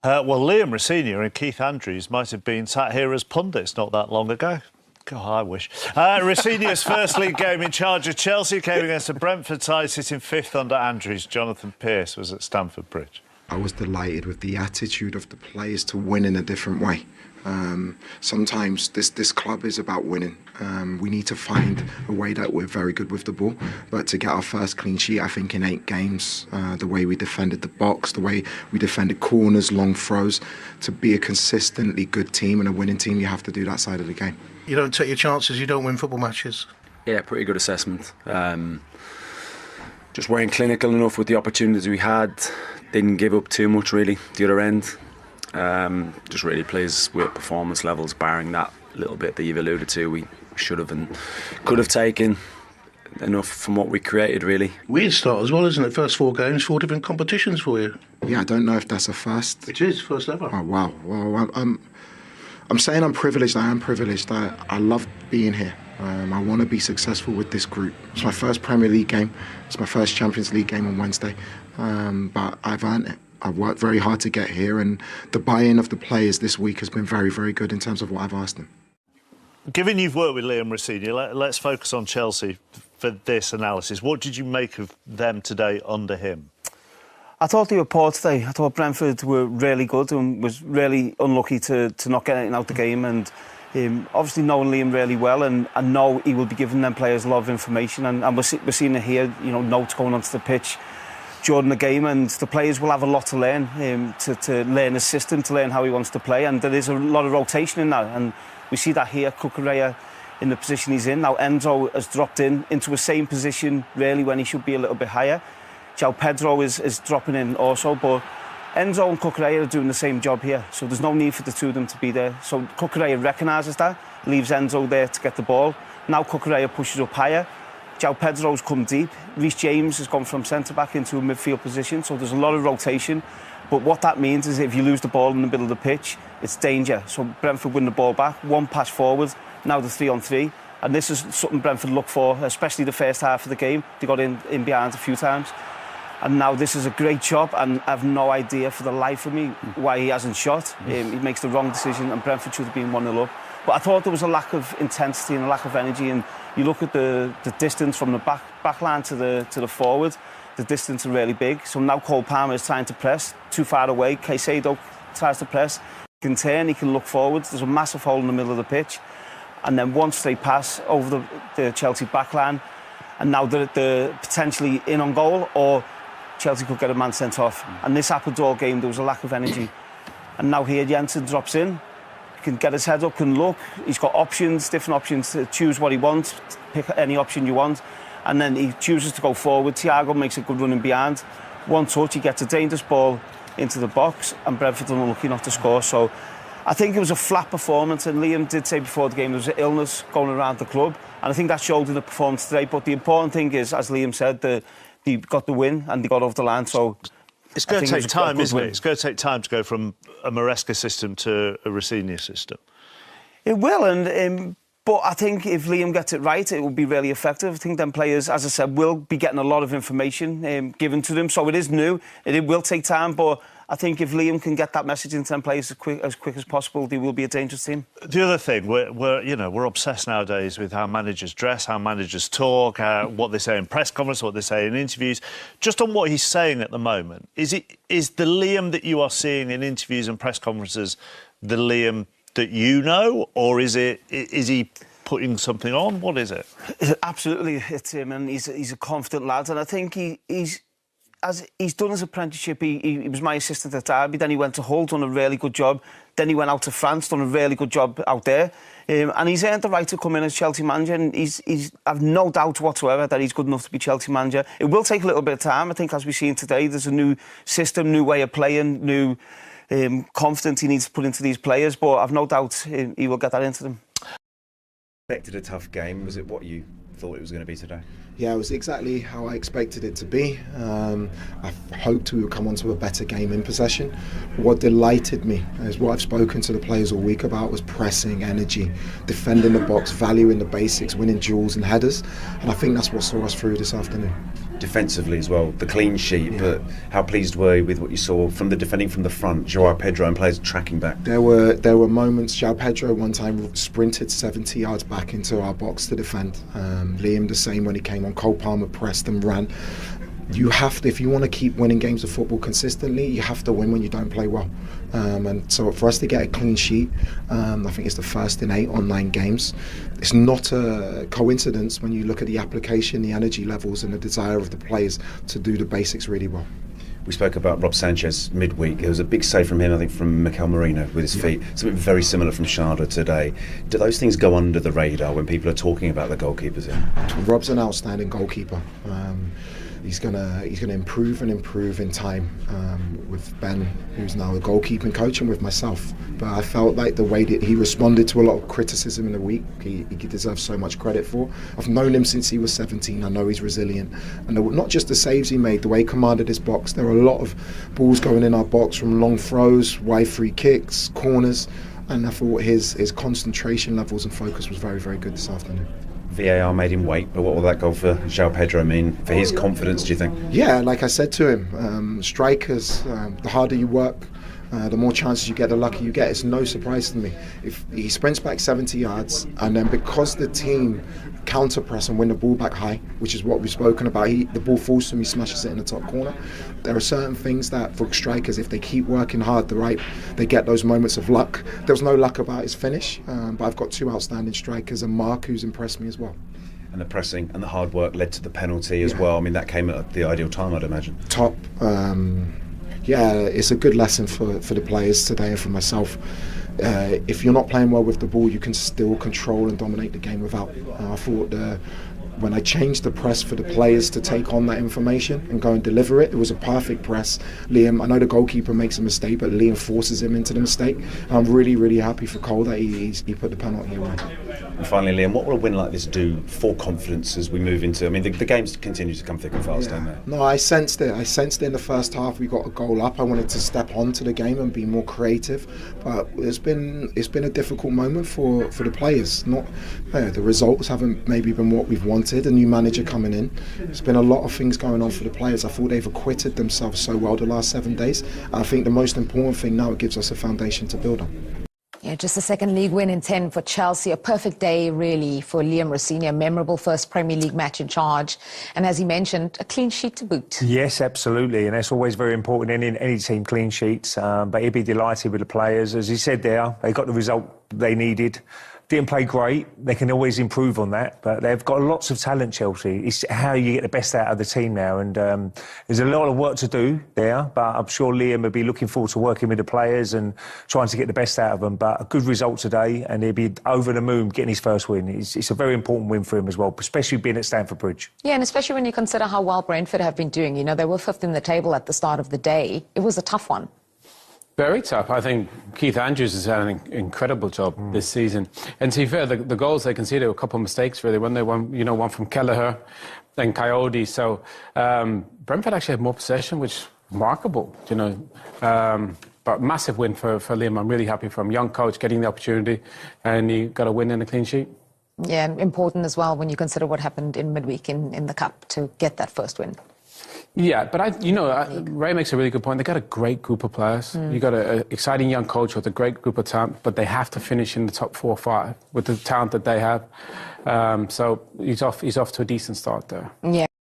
Well, Liam Rosenior and Keith Andrews might have been sat here as pundits not that long ago. God, I wish. Rosenior's first league game in charge of Chelsea came against a Brentford side sitting fifth under Andrews. Jonathan Pearce was at Stamford Bridge. I was delighted with the attitude of the players to win in a different way. Sometimes this club is about winning. We need to find a way that we're very good with the ball. But to get our first clean sheet, I think in 8 games, the way we defended the box, the way we defended corners, long throws, to be a consistently good team and a winning team, you have to do that side of the game. You don't take your chances, you don't win football matches. Yeah, pretty good assessment. Just weren't clinical enough with the opportunities we had. Didn't give up too much really, the other end. Just really pleased with performance levels, barring that little bit that you've alluded to. We should have and could have taken enough from what we created, really. Weird start as well, isn't it? First 4 games, 4 different competitions for you. Yeah, I don't know if that's a first. It is, first ever. Oh, wow. Well, I'm saying I'm privileged. I am privileged. I love being here. I want to be successful with this group. It's my first Premier League game. It's my first Champions League game on Wednesday. But I've earned it. I've worked very hard to get here, and the buy-in of the players this week has been very, very good in terms of what I've asked them. Given you've worked with Liam Rosenior, let's focus on Chelsea for this analysis. What did you make of them today under him? I thought they were poor today. I thought Brentford were really good and was really unlucky to not get anything out the game. And obviously knowing Liam really well, and I know he will be giving them players a lot of information. And we're seeing it here, you know, notes going onto the pitch during the game, and the players will have a lot to learn, to learn his system, to learn how he wants to play. And there is a lot of rotation in that. And we see that here, Cucurella in the position he's in. Now Enzo has dropped into the same position, really, when he should be a little bit higher. João Pedro is dropping in also, but Enzo and Cucurella are doing the same job here, so there's no need for the two of them to be there. So Cucurella recognises that, leaves Enzo there to get the ball. Now Cucurella pushes up higher. João Pedro's come deep. Reece James has gone from centre-back into a midfield position, so there's a lot of rotation. But what that means is if you lose the ball in the middle of the pitch, it's danger. So Brentford win the ball back, 1 pass forward, now the 3-on-3. And this is something Brentford look for, especially the first half of the game. They got in behind a few times. And now this is a great job, and I have no idea for the life of me why he hasn't shot. He makes the wrong decision, and Brentford should have been 1-0 up. But I thought there was a lack of intensity and a lack of energy, and you look at the distance from the back line to the forward, the distance is really big. So now Cole Palmer is trying to press, too far away. Caicedo tries to press. He can turn, he can look forward. There's a massive hole in the middle of the pitch. And then one straight pass over the Chelsea back line, and now they're potentially in on goal, or Chelsea could get a man sent off. And this happened all game, there was a lack of energy. And now here Jensen drops in, he can get his head up, can look, he's got options, different options to choose what he wants, pick any option you want, and then he chooses to go forward. Thiago makes a good run in behind, 1 touch, he gets a dangerous ball into the box, and Brentford are unlucky not to score. So I think it was a flat performance, and Liam did say before the game there was an illness going around the club, and I think that showed in the performance today. But the important thing is, as Liam said, they got the win and they got over the line. So it's going to take time, isn't it? It's going to take time to go from a Maresca system to a Rosenior system. It will, but I think if Liam gets it right, it will be really effective. I think them players, as I said, will be getting a lot of information given to them. So it is new. It will take time, but I think if Liam can get that message into them players as quick as possible, they will be a dangerous team. The other thing, we're obsessed nowadays with how managers dress, how managers talk, what they say in press conferences, what they say in interviews. Just on what he's saying at the moment, is the Liam that you are seeing in interviews and press conferences the Liam that you know, or is he putting something on? What is it? Absolutely, it's him, and he's a confident lad, and I think he's done his apprenticeship. He was my assistant at Derby, then he went to Hull, done a really good job, then he went out to France, done a really good job out there, and he's earned the right to come in as Chelsea manager, and I've no doubt whatsoever that he's good enough to be Chelsea manager. It will take a little bit of time. I think, as we've seen today, there's a new system, new way of playing, new confidence he needs to put into these players, but I've no doubt he will get that into them. Expected a tough game. Was it what you thought it was going to be today? Yeah, it was exactly how I expected it to be. I hoped we would come onto a better game in possession. What delighted me is what I've spoken to the players all week about was pressing, energy, defending the box, valuing the basics, winning duels and headers. And I think that's what saw us through this afternoon. defensively as well. The clean sheet, but how pleased were you with what you saw from the defending from the front, João Pedro and players tracking back? There were moments. João Pedro one time sprinted 70 yards back into our box to defend. Liam the same when he came on. Cole Palmer pressed and ran. You have to, if you want to keep winning games of football consistently, you have to win when you don't play well. And so for us to get a clean sheet, I think it's the first in 8 or 9 games. It's not a coincidence when you look at the application, the energy levels and the desire of the players to do the basics really well. We spoke about Rob Sanchez midweek. There was a big save from him, I think, from Mikel Merino with his feet. Something very similar from Sharda today. Do those things go under the radar when people are talking about the goalkeepers here? Rob's an outstanding goalkeeper. He's gonna improve and improve in time with Ben, who's now the goalkeeping coach, and with myself. But I felt like the way that he responded to a lot of criticism in the week, he deserves so much credit for. I've known him since he was 17. I know he's resilient, and not just the saves he made, the way he commanded his box. There were a lot of balls going in our box from long throws, wide free kicks, corners, and I thought his concentration levels and focus was very, very good this afternoon. VAR made him wait, but what will that goal for João Pedro mean for his confidence, do you think? Yeah, like I said to him, strikers, the harder you work, the more chances you get, the luckier you get. It's no surprise to me. If he sprints back 70 yards, and then because the team counter press and win the ball back high, which is what we've spoken about, the ball falls to him, he smashes it in the top corner. There are certain things that for strikers, if they keep working hard, they get those moments of luck. There was no luck about his finish, but I've got 2 outstanding strikers, and Mark, who's impressed me as well. And the pressing and the hard work led to the penalty as well. I mean, that came at the ideal time, I'd imagine. Top. Yeah, it's a good lesson for the players today and for myself. If you're not playing well with the ball, you can still control and dominate the game without. I thought when I changed the press for the players to take on that information and go and deliver it, it was a perfect press. Liam, I know the goalkeeper makes a mistake, but Liam forces him into the mistake. I'm really, really happy for Cole that he put the penalty away. And finally, Liam, what will a win like this do for confidence as we move into? I mean, the games continue to come thick and fast, don't they? No, I sensed it. I sensed it in the first half. We got a goal up. I wanted to step onto the game and be more creative, but it's been a difficult moment for the players. The results haven't maybe been what we've wanted. A new manager coming in. There's been a lot of things going on for the players. I thought they've acquitted themselves so well the last 7 days. I think the most important thing now, it gives us a foundation to build on. Yeah, just a second league win in 10 for Chelsea. A perfect day, really, for Liam Rosenior. Memorable first Premier League match in charge. And as he mentioned, a clean sheet to boot. Yes, absolutely. And that's always very important in any team, clean sheets. But he'd be delighted with the players. As he said there, they got the result they needed. Didn't play great. They can always improve on that. But they've got lots of talent, Chelsea. It's how you get the best out of the team now. And there's a lot of work to do there. But I'm sure Liam will be looking forward to working with the players and trying to get the best out of them. But a good result today. And he'll be over the moon getting his first win. It's a very important win for him as well, especially being at Stamford Bridge. Yeah, and especially when you consider how well Brentford have been doing. You know, they were 5th in the table at the start of the day. It was a tough one. Very tough. I think Keith Andrews has had an incredible job this season. And to be fair, the goals they conceded were a couple of mistakes, really. When they won, one from Kelleher, then Coyote. So Brentford actually had more possession, which is remarkable, But massive win for Liam. I'm really happy for him. Young coach getting the opportunity, and he got a win and a clean sheet. Yeah, important as well when you consider what happened in midweek in the Cup to get that first win. Yeah, but Ray makes a really good point. They got a great group of players. You got an exciting young coach with a great group of talent, but they have to finish in the top 4 or 5 with the talent that they have. So he's off to a decent start there. Yeah.